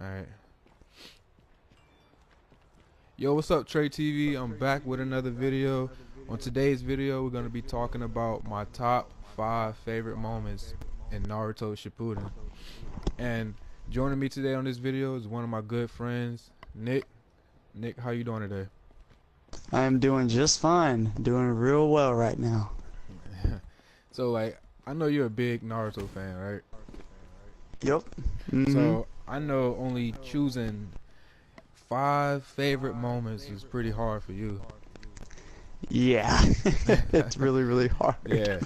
Alright. Yo, what's up, Trey TV? I'm back with another video. On today's video, we're going to be talking about my top 5 favorite moments in Naruto Shippuden. And joining me today on this video is one of my good friends, Nick. Nick, how you doing today? I am doing just fine. Doing real well right now. So, like, I know you're a big Naruto fan, right? Yep. So, I know only choosing 5 favorite moments is pretty hard for you. Yeah. It's really hard. Yeah,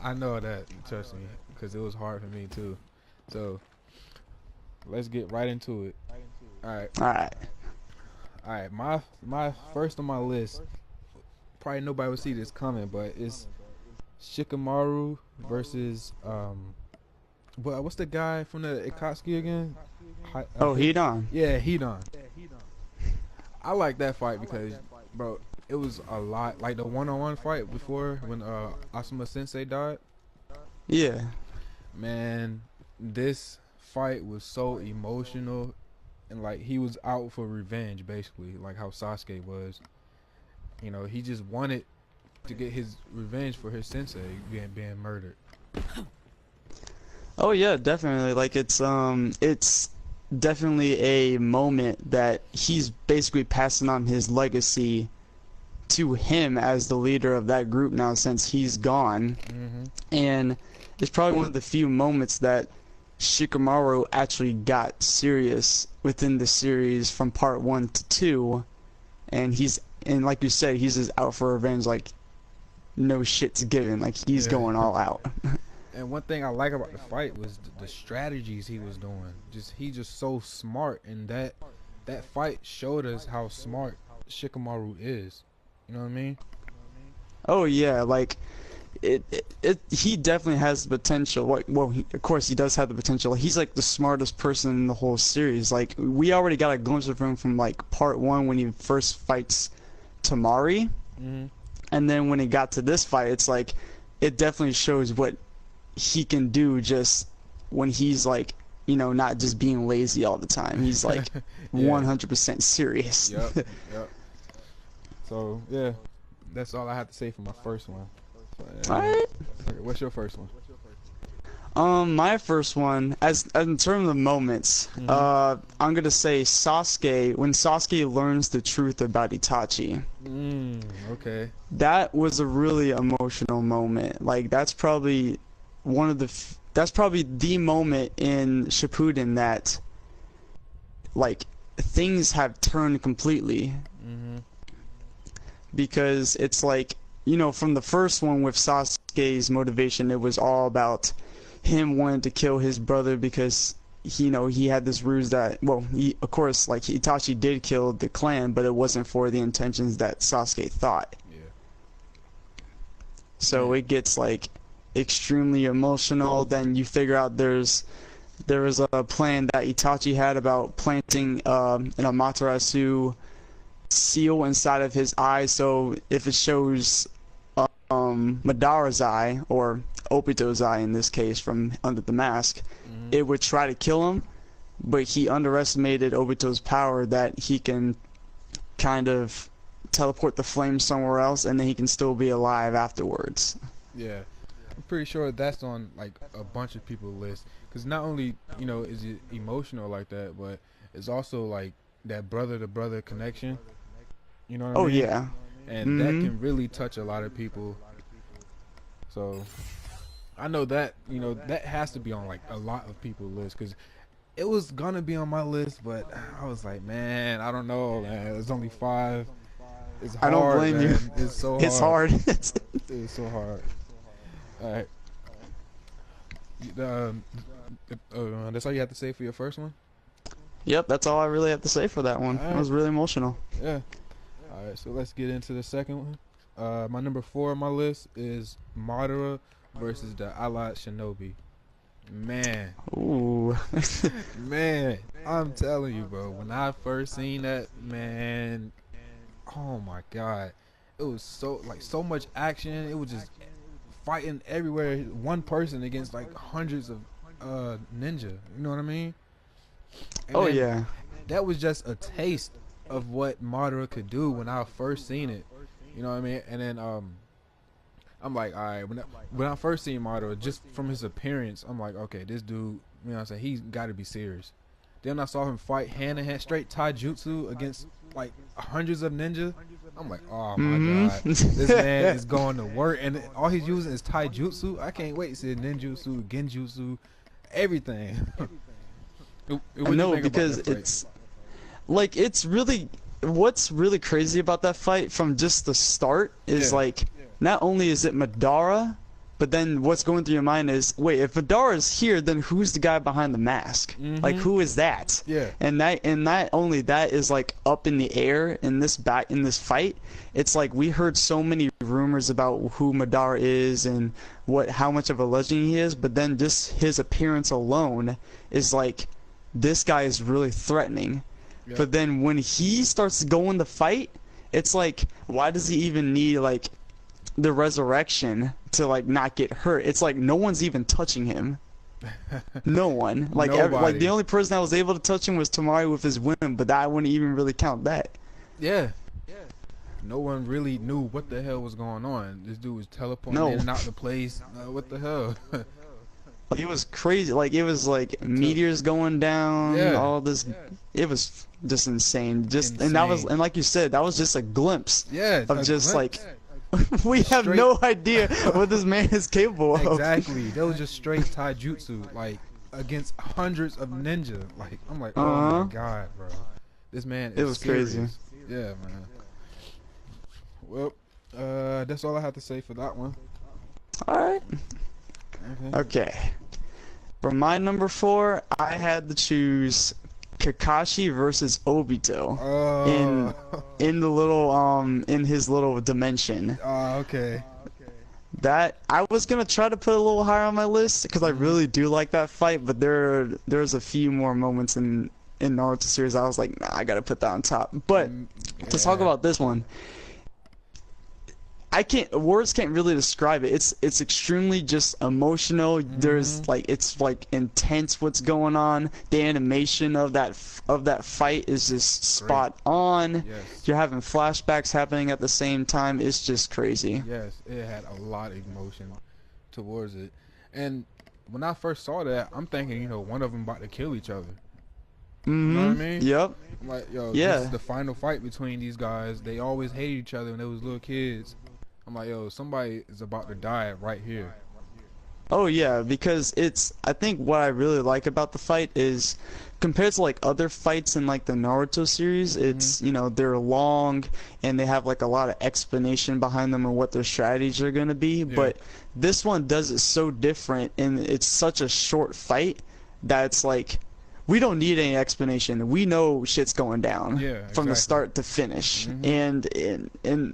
I know that, trust me, because it was hard for me too. So, let's get right into it. Alright, my first on my list, probably nobody would see this coming, but it's Shikamaru versus, what's the guy from the Akatsuki again? Hidan. Yeah, Hidan. I like that fight because, bro, it was a lot. Like the one-on-one fight before when Asuma Sensei died. Yeah. Man, this fight was so emotional, and like he was out for revenge, basically, like how Sasuke was. You know, he just wanted to get his revenge for his sensei being murdered. Oh yeah, definitely. Like it's definitely a moment that he's basically passing on his legacy to him as the leader of that group now since he's gone. And it's probably one of the few moments that Shikamaru actually got serious within the series from part 1 to 2, and like you said, he's just out for revenge, like no shit's given, like he's going all out. And one thing I like about the fight was the strategies he was doing. He just so smart, and that fight showed us how smart Shikamaru is. You know what I mean? Oh yeah, like he definitely has the potential. Well, of course he does have the potential. He's like the smartest person in the whole series. Like we already got a glimpse of him from like part 1 when he first fights Tamari, and then when he got to this fight, it's like it definitely shows what he can do just when he's like, you know, not just being lazy all the time. He's like 100% serious. Yep. So yeah, that's all I have to say for my first one. So, Alright. Okay, what's your first one? My first one, as in terms of moments, I'm gonna say Sasuke, when Sasuke learns the truth about Itachi. Okay. That was a really emotional moment. Like that's probably that's probably the moment in Shippuden that like things have turned completely. Because it's like, you know, from the first one with Sasuke's motivation, it was all about him wanting to kill his brother because you know he had this ruse that, well, of course, like Itachi did kill the clan, but it wasn't for the intentions that Sasuke thought. So it gets like extremely emotional. Then you figure out there was a plan that Itachi had about planting an Amaterasu seal inside of his eye, so if it shows Madara's eye, or Obito's eye in this case from under the mask, it would try to kill him, but he underestimated Obito's power that he can kind of teleport the flame somewhere else and then he can still be alive afterwards. Yeah, I'm pretty sure that's on like a bunch of people's list, because not only, you know, is it emotional like that, but it's also like that brother to brother connection. You know what I mean? Oh yeah. And that can really touch a lot of people. So I know that, you know, that has to be on like a lot of people's list, because it was gonna be on my list, but I was like, man, I don't know, man. There's only 5. It's hard, I don't blame man. you. It's so hard. It's hard. It's so hard. All right. That's all you have to say for your first one? Yep, that's all I really have to say for that one. All right. It was really emotional. Yeah. All right, so let's get into the second one. My number 4 on my list is Madara versus the Allied Shinobi. Man. Ooh. Man, I'm telling you, bro. When I first seen that, man, oh my God, it was so much action. It was just fighting everywhere. One person against like hundreds of ninja. You know what I mean? And Oh then yeah. that was just a taste of what Madara could do when I first seen it. You know what I mean? And then I'm like, all right, when I first seen Madara, just from his appearance, I'm like, okay, this dude, you know what I'm saying, he's got to be serious. Then I saw him fight hand in hand, straight taijutsu against like hundreds of ninja. I'm like, oh my god, this man is going to work, and all he's using is taijutsu. I can't wait to see ninjutsu, genjutsu, everything. I know, because it's like, it's really, what's really crazy about that fight from just the start is like, not only is it Madara, but then what's going through your mind is, wait, if Madara is here, then who's the guy behind the mask? Like, who is that? Yeah. And not only that is like up in the air in this fight. It's like we heard so many rumors about who Madara is and how much of a legend he is, but then just his appearance alone is like, this guy is really threatening. Yep. But then when he starts going to fight, it's like, why does he even need like the resurrection to like not get hurt? It's like no one's even touching him. No one. Like like the only person that was able to touch him was Tamari with his whim, but that wouldn't even really count that. Yeah. No one really knew what the hell was going on. This dude was teleporting in and out the place. What the hell? It was crazy. Like, it was like meteors going down, all this. It was just insane. And that was, and like you said, that was just a glimpse of just like, we have no idea what this man is capable of. Exactly. That was just straight taijutsu, like against hundreds of ninja. Like, I'm like, oh my god, bro, this man is serious. Crazy. Yeah, man. Well, that's all I have to say for that one. All right. Okay. For my number 4, I had to choose Kakashi versus Obito in the little in his little dimension. Okay. That I was gonna try to put a little higher on my list because I really do like that fight, but there's a few more moments in Naruto series I was like, nah, I gotta put that on top. But to talk about this one, words can't really describe it. It's extremely just emotional. There's like, it's like intense what's going on. The animation of that fight is just spot on. Yes. You're having flashbacks happening at the same time. It's just crazy. Yes, it had a lot of emotion towards it. And when I first saw that, I'm thinking, you know, one of them about to kill each other. You know what I mean? Yep. Like, yo, this is the final fight between these guys. They always hated each other when they was little kids. I'm like, yo, somebody is about to die right here. Oh yeah, because I think what I really like about the fight is, compared to like other fights in like the Naruto series, it's, you know, they're long and they have like a lot of explanation behind them and what their strategies are gonna be. But this one does it so different, and it's such a short fight that it's like, we don't need any explanation. We know shit's going down from the start to finish. And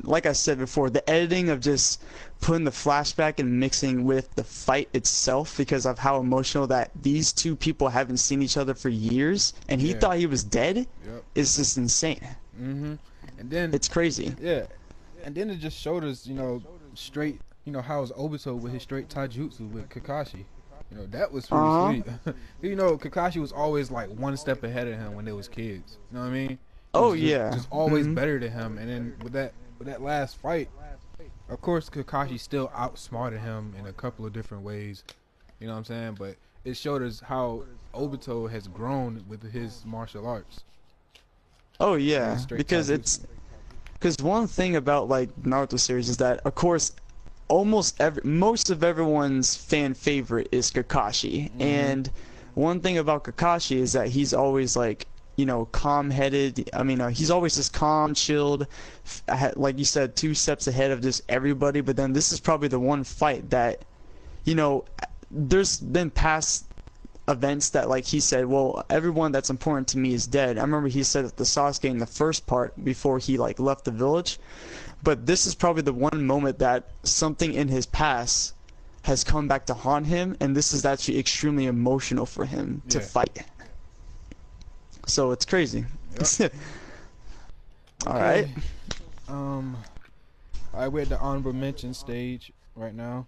like I said before, the editing of just putting the flashback and mixing with the fight itself, because of how emotional that these two people haven't seen each other for years, and he thought he was dead, is just insane. And then it's crazy. Yeah, and then it just showed us, you know, straight, you know, how was Obito with his straight taijutsu with Kakashi. You know, that was pretty sweet. You know, Kakashi was always like one step ahead of him when they was kids. You know what I mean? Just always better than him. And then with that last fight, of course, Kakashi still outsmarted him in a couple of different ways. You know what I'm saying? But it showed us how Obito has grown with his martial arts. Oh yeah, because one thing about like Naruto series is that, of course, most of everyone's fan favorite is Kakashi, and one thing about Kakashi is that he's always like, you know, calm-headed. I mean, he's always just calm, chilled, like you said, 2 steps ahead of just everybody. But then this is probably the one fight that, you know, there's been past events that, like he said, well, everyone that's important to me is dead. I remember he said at the Sasuke in the first part before he like left the village. But this is probably the one moment that something in his past has come back to haunt him, and this is actually extremely emotional for him to fight. So it's crazy. Alright. We're at the honorable mention stage right now.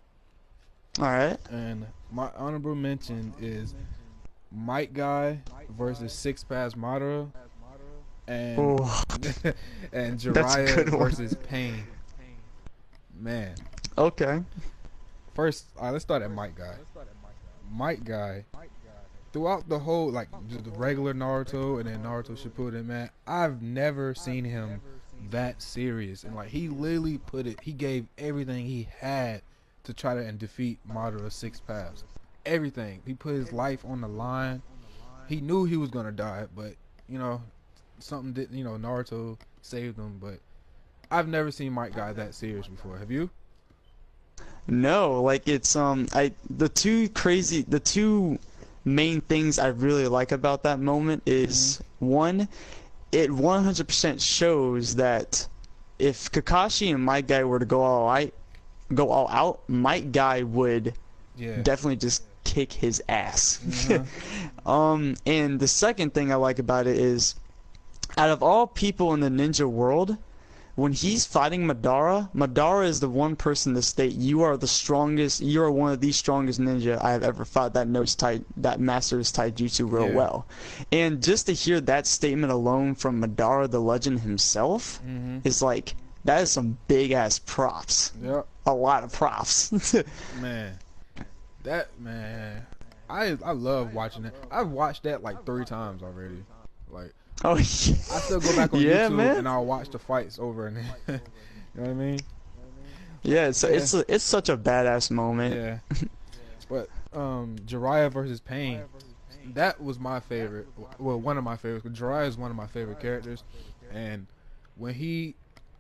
Alright. And my honorable mention is Might Guy versus Six Pass Madara, and Oh, and that's a Jiraiya good one. versus Pain. Man, Okay. first, let's start at Might Guy. Might Guy, throughout the whole, like, just the regular Naruto and then Naruto Shippuden, man, I've never seen him that serious. And like, he literally he gave everything he had to try to and defeat Madara Six Paths. Everything. He put his life on the line. He knew he was gonna die, but you know, something did. You know, Naruto saved him. But I've never seen Might Guy that serious before. Have you? No, like it's the two main things I really like about that moment Mm-hmm. is one, it 100% shows that if Kakashi and Might Guy were to go all out, Might Guy would Yeah. definitely just kick his ass. Uh-huh. And the second thing I like about it is, out of all people in the ninja world, when he's fighting Madara, Madara is the one person to state, "You are the strongest. You are one of the strongest ninja I have ever fought that masters taijutsu real Yeah. well." And just to hear that statement alone from Madara the Legend himself Mm-hmm. is like, that is some big ass props. Yep. A lot of props. Man. That man. I love watching it. I've watched that like 3 times already. Like, Oh, I still go back on yeah, YouTube man. and I'll watch the fights over and you know what I mean? Yeah, Yeah. it's such a badass moment. Yeah. But Jiraiya versus Pain, that was my favorite. Well, one of my favorites. 'Cause Jiraiya is one of my favorite characters, and when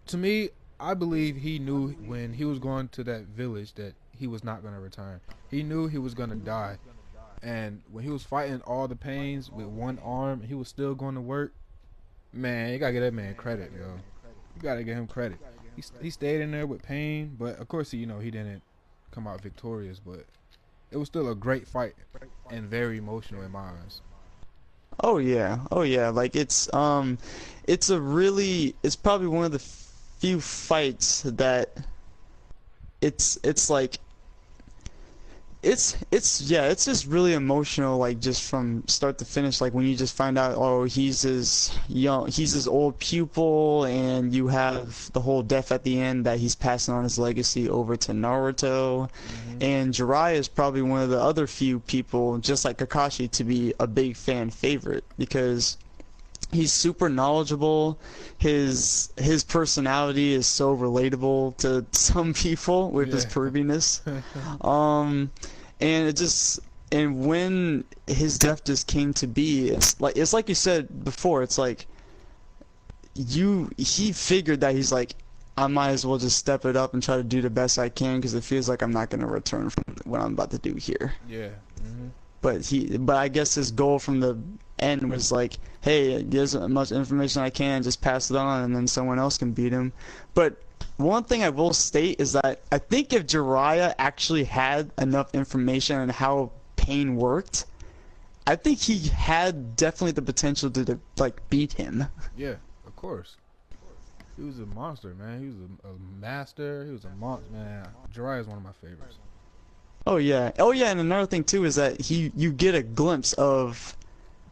to me, I believe he knew when he was going to that village that he was not going to return. He knew he was going to die, and when he was fighting all the pains with one arm, he was still going to work. Man, you gotta give that man credit, yo. You gotta give him credit. He stayed in there with Pain, but of course, he didn't come out victorious, but it was still a great fight and very emotional in my eyes. Oh yeah. Oh yeah. Like it's it's probably one of the few fights that it's like it's just really emotional, like just from start to finish, like when you just find out, oh, he's his old pupil, and you have the whole death at the end that he's passing on his legacy over to Naruto. Hmm. And Jiraiya is probably one of the other few people, just like Kakashi, to be a big fan favorite because he's super knowledgeable. His personality is so relatable to some people with his Yeah. perviness. Um, and it just and when his death just came to be, it's like you said before. It's like he figured that he's like, I might as well just step it up and try to do the best I can because it feels like I'm not gonna return from what I'm about to do here. Yeah. Hmm. But I guess his goal from the end was like, hey, get as much information I can, just pass it on, and then someone else can beat him. But one thing I will state is that I think if Jiraiya actually had enough information on how pain worked, I think he had definitely the potential to like beat him. Yeah. Of course. He was a monster, man. He was a master. He was a monster, man. Jiraiya is one of my favorites. Oh yeah, and another thing too is that you get a glimpse of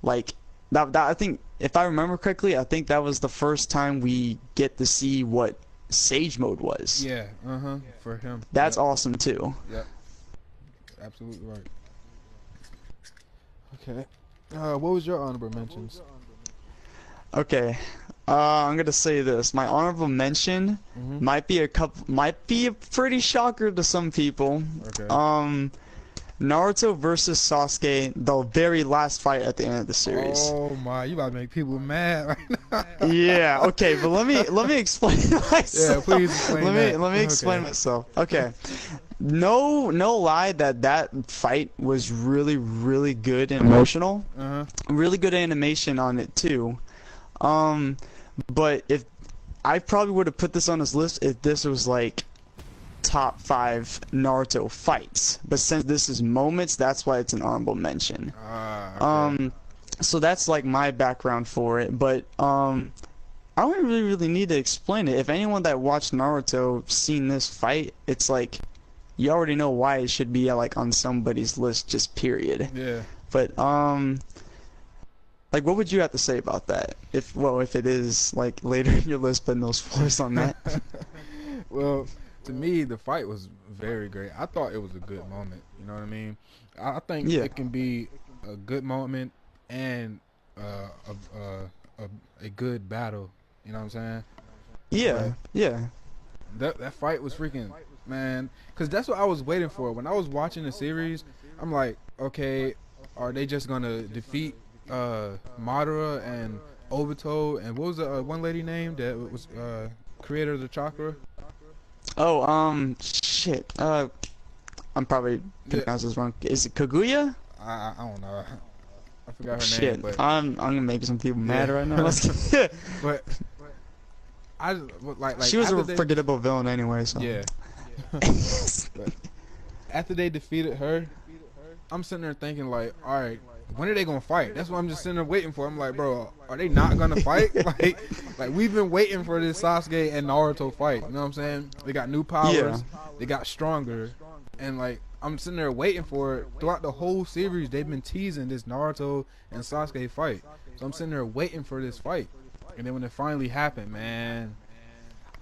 like that I think if I remember correctly, I think that was the first time we get to see what Sage Mode was. Yeah. Uh huh. For him. That's Yep. awesome too. Yep. Absolutely right. Okay. What was your honorable mentions? Okay. I'm gonna say this. My honorable mention Mm-hmm. might be a pretty shocker to some people. Okay. Naruto versus Sasuke, the very last fight at the end of the series. Oh my, you about to make people mad right now. Yeah, okay, but let me explain Yeah, myself. please explain that. Let me explain Okay. myself. Okay. No lie that fight was really good and emotional. Uh huh. Really good animation on it too. But if I probably would have put this on this list if this was like top 5 Naruto fights. But since this is moments, that's why it's an honorable mention. Ah. Okay. So that's like my background for it. But I don't really need to explain it. If anyone that watched Naruto seen this fight, it's like you already know why it should be like on somebody's list, just period. Yeah. But like, what would you have to say about that? If it is like later in your list, but no spoilers on that. Well, to me, the fight was very great. I thought it was a good moment. You know what I mean? I think Yeah, it can be a good moment and a good battle. You know what I'm saying? yeah, But yeah, that fight was freaking, man. Because that's what I was waiting for when I was watching the series. I'm like, okay, are they just gonna defeat Madara and Obito and what was the one lady name that was creator of the chakra? Oh, shit. I'm probably Yeah, pronouncing this wrong. Is it Kaguya? I don't know. I forgot her name, Shit, but I'm gonna make some people yeah. mad right now. But I like She was after a they forgettable villain anyway, so. yeah. But after they defeated her, I'm sitting there thinking like, all right, when are they gonna fight? That's what I'm just sitting there waiting for. I'm like, bro, are they not gonna fight? like we've been waiting for this Sasuke and Naruto fight. You know what I'm saying? They got new Yeah. powers, they got stronger, and like I'm sitting there waiting for it. Throughout the whole series, they've been teasing this Naruto and Sasuke fight. So I'm sitting there waiting for this fight, and then when it finally happened, man.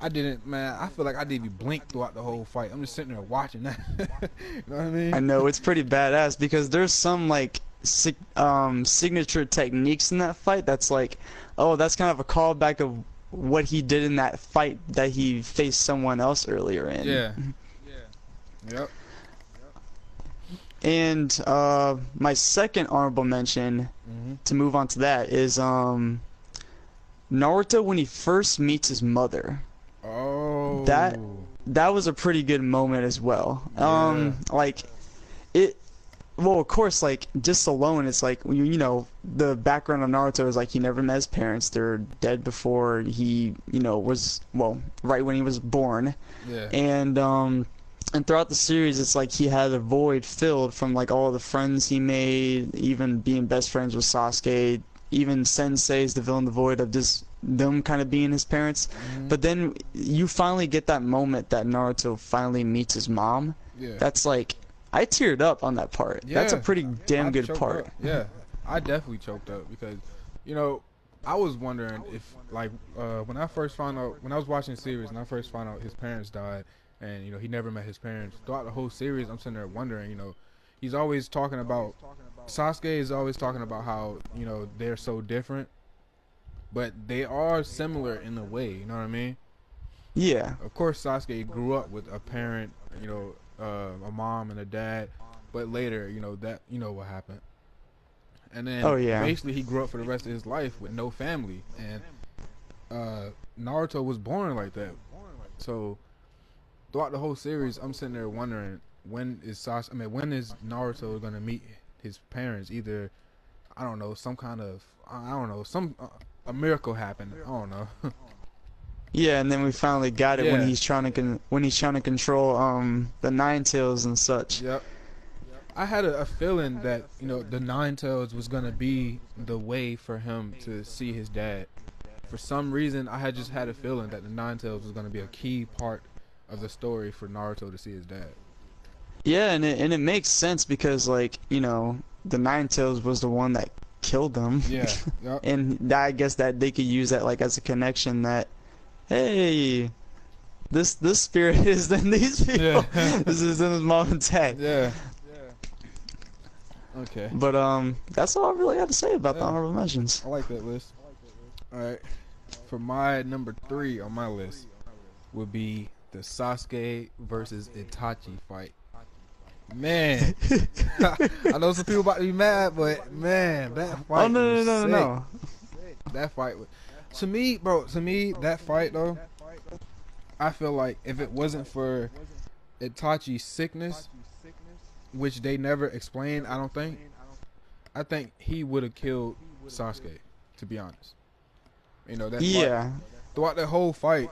I didn't, man. I feel like I didn't even blink throughout the whole fight. I'm just sitting there watching that. You know what I I mean? know it's pretty badass because there's some like signature techniques in that fight that's like, oh, that's kind of a callback of what he did in that fight that he faced someone else earlier in. Yeah. Yep. And my second honorable mention Mhm. to move on to that is Naruto when he first meets his mother. That Oh. that was a pretty good moment as well. Yeah. Like it. Well, of course, like just alone, it's like you know the background of Naruto is like he never met his parents. They're dead before he was right when he was born, Yeah. and throughout the series, it's like he had a void filled from like all the friends he made, even being best friends with Sasuke, even Sensei's the villain, the void of just them kind of being his parents. Mhm. But then you finally get that moment that Naruto finally meets his mom. Yeah. That's like I teared up on that part. That's a Yeah. pretty damn I good choked part. up. Yeah. I definitely choked up because, you know, I was wondering if like when I first found out when I was watching the series and I first found out his parents died and he never met his parents throughout the whole series. I'm sitting there wondering, he's always talking about Sasuke is always talking about how they're so different, but they are similar in a way. You know what I mean? Yeah. Of course, Sasuke grew up with a parent, a mom and a dad, but later, that what happened. And Oh then yeah. basically he grew up for the rest of his life with no family, and Naruto was born like that. So throughout the whole series, I'm sitting there wondering when is Naruto gonna meet his parents? Either I don't know, some kind of I don't know, some a miracle happened. I don't know. Yeah, and then we finally got it when Yeah. he's trying to control the Nine Tails and such. Yep. I had a feeling that the Nine Tails was gonna be the way for him to see his dad. For some reason, I had just had a feeling that the Nine Tails was gonna be a key part of the story for Naruto to see his dad. Yeah, and it makes sense because like the Nine Tails was the one that killed them, Yeah. Yep. and I guess that they could use that like as a connection that hey, this spirit is in these people. Yeah. This is in his mom and dad. Yeah. Okay. But that's all I really had to say about the Yeah. honorable mentions. I like that list. All right. For my number 3 on my list would be the Sasuke versus Itachi fight. Man, I know some people about to be mad, but man, that fight. Oh no was no no no sick. no. That fight was to me, bro. To me, that fight though, I feel like if it wasn't for Itachi's sickness, which they never explained, I think he would have killed Sasuke. To be honest, that fight, Yeah. throughout the whole fight,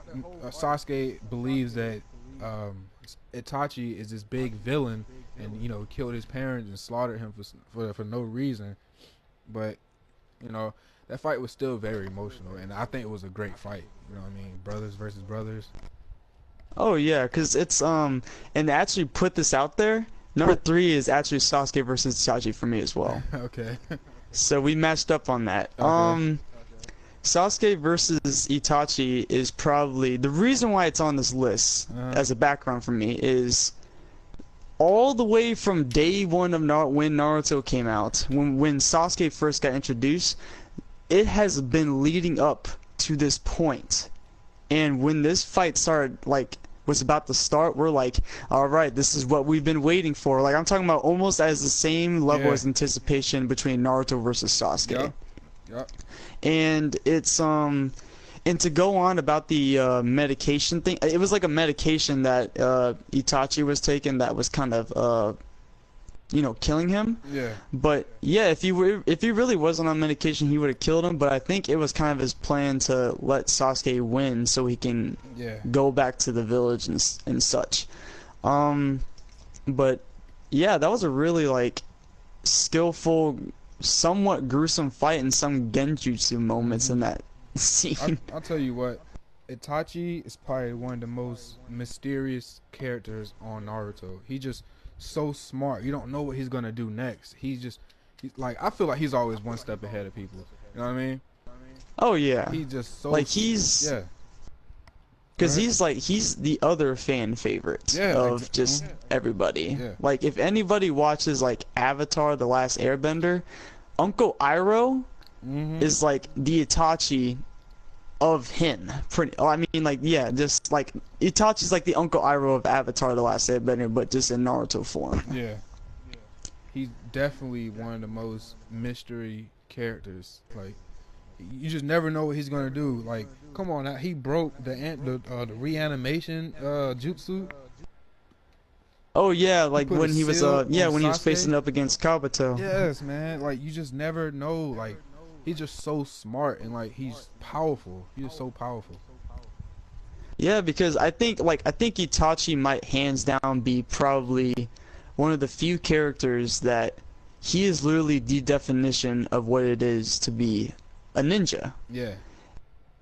Sasuke believes that Itachi is this big villain and killed his parents and slaughtered him for no reason. But that fight was still very emotional, and I think it was a great fight. You know what I mean? Brothers versus brothers. Oh yeah, 'cause it's and to actually put this out there, Number 3 is actually Sasuke versus Itachi for me as well. Okay. So we matched up on that. Okay. Sasuke versus Itachi is probably the reason why it's on this list as a background for me is all the way from day one of when Naruto came out, when Sasuke first got introduced, it has been leading up to this point. And when this fight started, like, was about to start, we're like, all right, this is what we've been waiting for. Like, I'm talking about almost as the same level as anticipation between Naruto versus Sasuke. Yep. Yep. And it's and to go on about the medication thing, it was like a medication that Itachi was taking that was kind of killing him. Yeah. But yeah, if he really wasn't on medication, he would have killed him. But I think it was kind of his plan to let Sasuke win so he can go back to the village and such. But yeah, that was a really like skillful, somewhat gruesome fight and some genjutsu moments in that scene. I'll tell you what, Itachi is probably one of the most mysterious characters on Naruto. He just so smart. You don't know what he's gonna do next. He's like, I feel like he's always one step ahead of people. You know what I mean? Oh yeah. He's just so like because he's the other fan favorite of just everybody. Yeah. Like if anybody watches like Avatar: The Last Airbender, Uncle Iroh is like the Itachi of him. I mean, like, yeah, just like Itachi's like the Uncle Iroh of Avatar: The Last Airbender, but just in Naruto form. Yeah. He's definitely one of the most mystery characters. Like, you just never know what he's gonna do. Like, come on, he broke the reanimation jutsu. Oh yeah, like when he was when he was Sasuke. facing up against Kabuto. Yes, man. Like, you just never know. Like, he's just so smart and like he's powerful. He's so powerful. Yeah, because I think Itachi might hands down be probably one of the few characters that he is literally the definition of what it is to be a ninja. Yeah.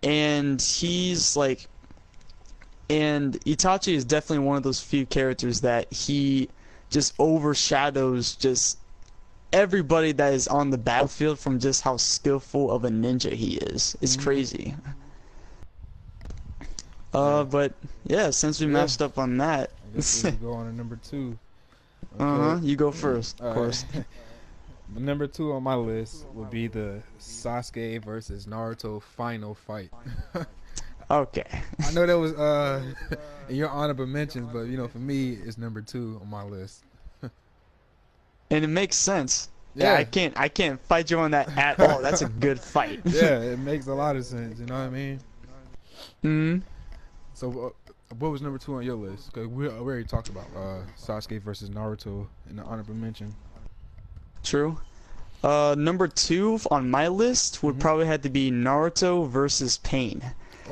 And he's like, and Itachi is definitely one of those few characters that he just overshadows just everybody that is on the battlefield from just how skillful of a ninja he is. It's crazy. But yeah, since we matched up on that, I guess we'll go on to number 2. Okay. You go first, of course. Number 2 on my list would be the Sasuke versus Naruto final fight. Okay. I know that was in your honorable mentions, but you know, for me, it's number 2 on my list. And it makes sense. Yeah. I can't fight you on that at all. That's a good fight. Yeah, it makes a lot of sense. You know what I mean? So, what was number 2 on your list? Because we already talked about Sasuke versus Naruto in the honorable mention. True. Number 2 on my list would probably have to be Naruto versus Pain.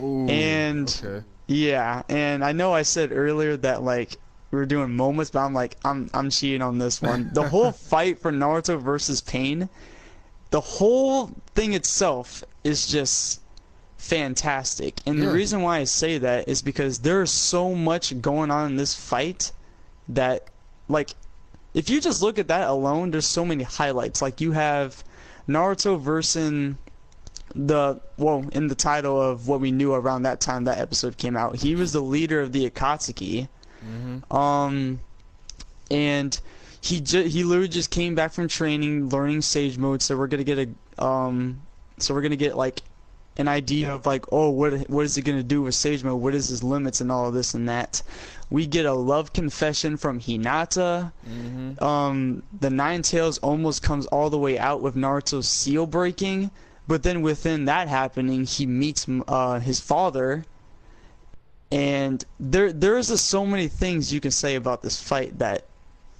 Ooh, and okay. Yeah, and I know I said earlier that like we were doing moments, but I'm like I'm cheating on this one. The whole fight for Naruto versus Pain, the whole thing itself is just fantastic. And the reason why I say that is because there's so much going on in this fight that, like, if you just look at that alone, there's so many highlights. Like, you have Naruto versus in the title of what we knew around that time that episode came out, he was the leader of the Akatsuki. And he literally just came back from training, learning Sage Mode. So we're gonna get like an idea of like, oh, what is he gonna do with Sage Mode? What is his limits and all of this and that. We get a love confession from Hinata. The Nine Tails almost comes all the way out with Naruto's seal breaking, but then within that happening, he meets his father. And there's just so many things you can say about this fight that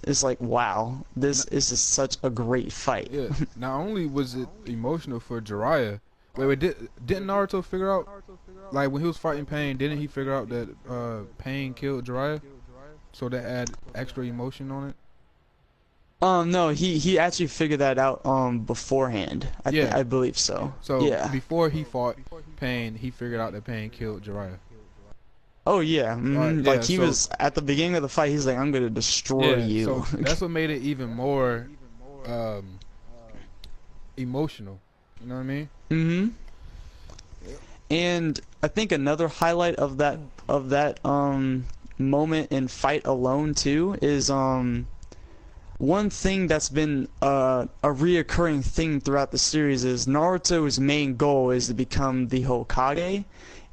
is like, wow, this is just such a great fight. Yeah. Not only was it emotional for Jiraiya. Wait, didn't Naruto figure out, like when he was fighting Pain, didn't he figure out that Pain killed Jiraiya? So that add extra emotion on it? No, he actually figured that out beforehand. I believe so. So yeah. Before he fought Pain, he figured out that Pain killed Jiraiya. Oh yeah, like Yeah, he so was at the beginning of the fight. He's like, "I'm gonna destroy yeah, you." so that's what made it even more um, emotional. You know what I mean? hmm Yep. And I think another highlight of that moment and fight alone too is one thing that's been a reoccurring thing throughout the series is Naruto's main goal is to become the Hokage,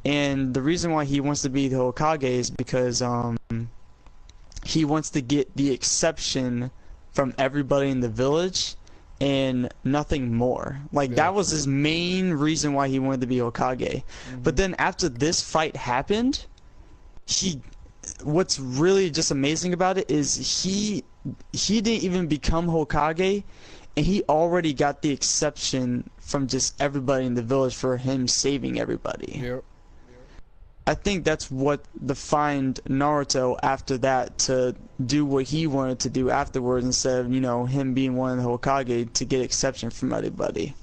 and the reason why he wants to be the Hokage is because he wants to get the exception from everybody in the village and nothing more. Like Yeah. that was his main reason why he wanted to be Hokage. But Mhm. then after this fight happened, he what's really just amazing about it is he didn't even become Hokage and he already got the exception from just everybody in the village for him saving everybody. Yep. I think that's what defined Naruto after that to do what he wanted to do afterwards instead of, him being one of the Hokage to get exception from everybody.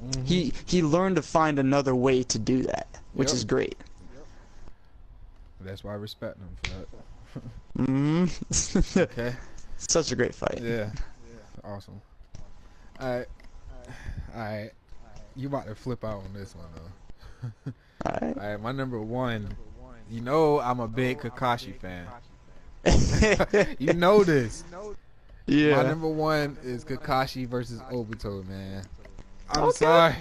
Mhm. He learned to find another way to do that, which Yep. is great. That's why I respect him for that. Mm-hmm. Okay. Such a great fight. Yeah. Awesome. All right. All right. You about to flip out on this one though. Alright. All right. My number one. You know I'm a big Kakashi fan. You know this. My Yeah. number one is Kakashi versus Obito, man. I'm Okay. sorry.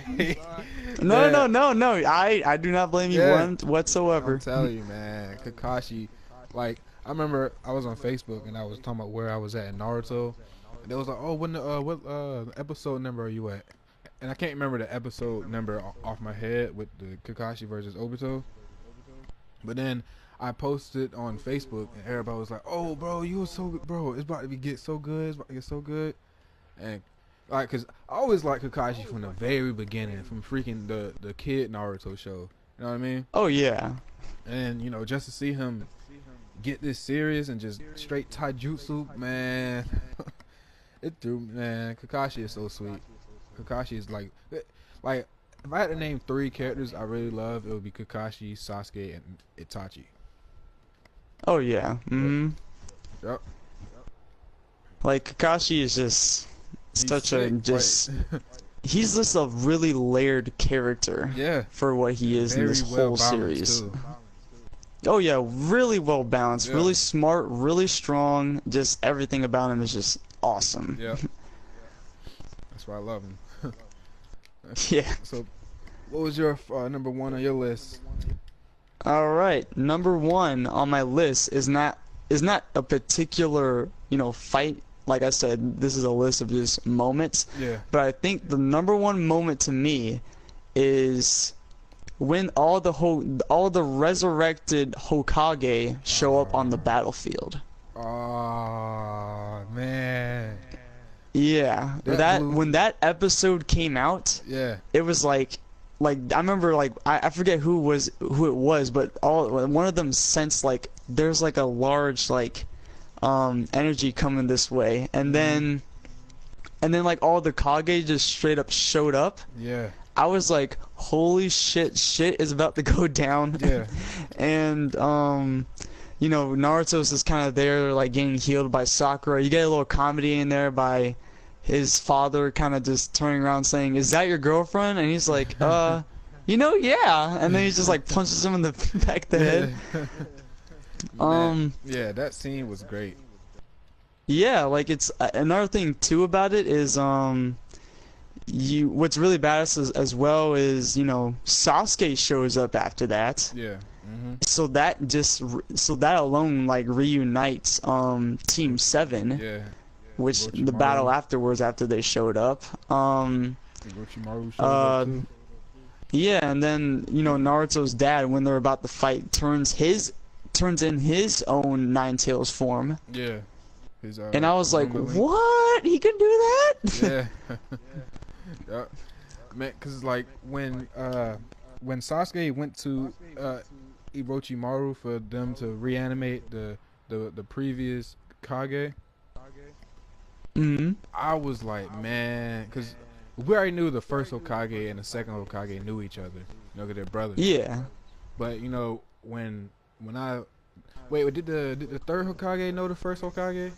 No, Yeah, no, no, no. I do not blame you yeah. one I'm whatsoever. telling you, man. Kakashi, like, I remember I was on Facebook and I was talking about where I was at in Naruto. And they was like, oh, what episode number are you at? And I can't remember the episode number off my head with the Kakashi versus Obito. But then I posted on Facebook and everybody was like, oh, bro, you were so good. Bro, it's about to get so good. It's about to get so good. And like, cause I always liked Kakashi from the very beginning, from freaking the kid Naruto show. You know what I mean? Oh yeah. And just to see him get this serious and just straight taijutsu, man, it threw man. Kakashi is so sweet. Kakashi is like if I had to name three characters I really love, it would be Kakashi, Sasuke, and Itachi. Oh yeah. Yep. Mm-hmm. Yep. Like Kakashi is just He's such a sick. just Like, he's just a really layered character yeah. for what he is in Very this well whole balanced series. too. Oh yeah, really well balanced, Yeah. really smart, really strong. Just everything about him is just awesome. Yeah. That's why I love him. Yeah. So, what was your number one on your list? All right, number one on my list is not a particular fight. Like I said, this is a list of just moments. Yeah. But I think the number one moment to me is when all the resurrected Hokage show up on the battlefield. Oh man. Yeah, That that blew. when that episode came out, Yeah. it was like I remember I forget who it was, but one of them sensed like there's like a large energy coming this way, and then like all the Kage just straight up showed up. Yeah. I was like, holy shit is about to go down. Yeah. And Naruto's just kind of there like getting healed by Sakura. You get a little comedy in there by his father kind of just turning around saying, "Is that your girlfriend?" And he's like, yeah." And then he just like punches him in the back of the head. Yeah, that scene was great. Yeah, like it's another thing too about it is what's really badass as well is Sasuke shows up after that. Yeah. Mhm. So that alone like reunites Team 7, Yeah. which the Orochimaru. battle afterwards after they showed up. Orochimaru showed up too. Yeah, and then Naruto's dad when they're about to fight turns in his own Nine Tails form. Yeah. His, And I was like, Roomba what? He can do that? Link. Yeah. Yeah. Man, cause like when Sasuke went to Orochimaru for them to reanimate the previous Kage, hmm I was like, man, cause we already knew the first Hokage and the second Hokage knew each other, 'cause they're brothers. Yeah. But when when I wait, did the third Hokage know the first Hokage?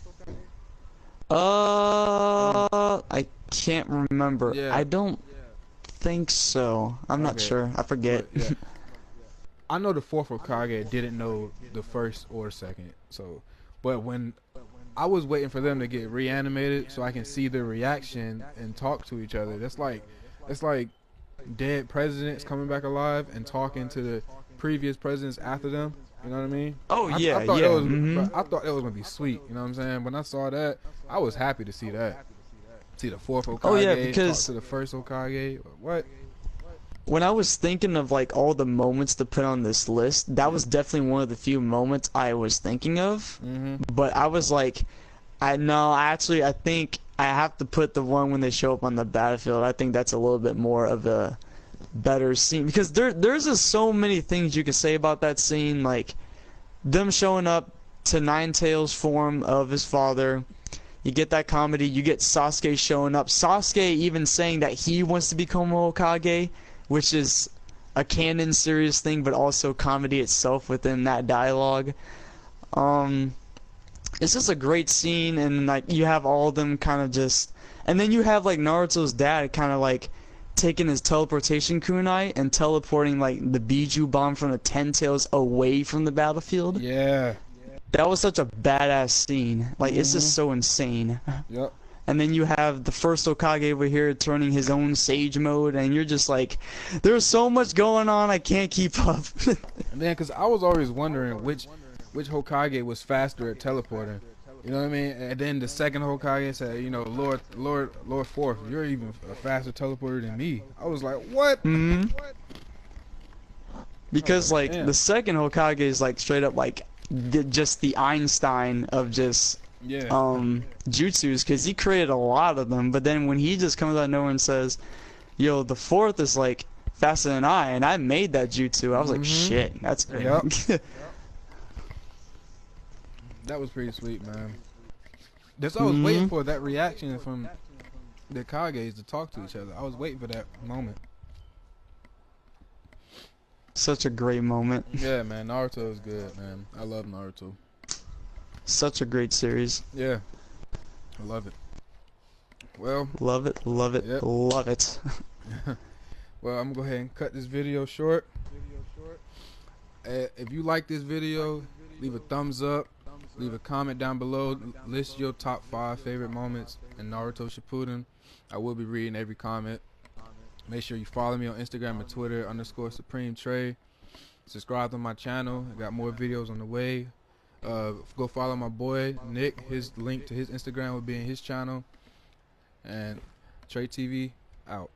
I can't remember. Yeah. I don't think so. I'm not Okay. sure. I forget. But yeah, I know the fourth Hokage didn't know the first or second. So, but when I was waiting for them to get reanimated so I can see their reaction and talk to each other. It's like dead presidents coming back alive and talking to the previous presidents after them. You know what I mean? Oh I yeah, thought that yeah. was, Mm-hmm. but I thought that was gonna be sweet. You know what I'm saying? When I saw that, I was happy to see that. See the fourth Oh yeah, Hokage talk because to the first Hokage. What? when I was thinking of like all the moments to put on this list, that Yeah. was definitely one of the few moments I was thinking of. Mhm. But I was like, I know, actually, I think I have to put the one when they show up on the battlefield. I think that's a little bit more of a better scene because there's just so many things you can say about that scene, like them showing up to Nine Tails form of his father. You get that comedy. You get Sasuke showing up. Sasuke even saying that he wants to become Hokage, which is a canon serious thing, but also comedy itself within that dialogue. Um, it's just a great scene, and like you have all of them kind of just, and then you have like Naruto's dad kind of like taking his teleportation kunai and teleporting like the Biju bomb from the Ten Tails away from the battlefield. Yeah. That was such a badass scene. Like it's just Mhm. so insane. Yep. And then you have the first Hokage over here turning his own Sage mode, and you're just like, there's so much going on, I can't keep up. And then, cause I was always wondering which Hokage was faster at teleporting. You know what I mean? And then the second Hokage said, you know, Lord Fourth, you're even a faster teleporter than me. I was like, what? hmm I was Because like, like the damn. second Hokage is like straight up like just the Einstein of just Yeah. jutsus, because he created a lot of them. But then when he just comes out of nowhere and says, "Yo, the fourth is like faster than I," and I made that jutsu, I was like, Mhm. "Shit, that's Yep. good." That was pretty sweet, man. That's what I was waiting hmm for, that reaction from the Kages to talk to each other. I was waiting for that moment. Such a great moment. Yeah, man. Naruto is good, man. I love Naruto. Such a great series. Yeah, I love it. Well, Love it, love it, yep. love it. Well, I'm gonna go ahead and cut this video short. If you like this video, leave a thumbs up. Leave a comment down below. List your top 5 favorite moments in Naruto Shippuden. I will be reading every comment. Make sure you follow me on Instagram and Twitter _Supreme Trey. Subscribe to my channel. I got more videos on the way. Go follow my boy Nick. His link to his Instagram will be in his channel. And Trey TV out.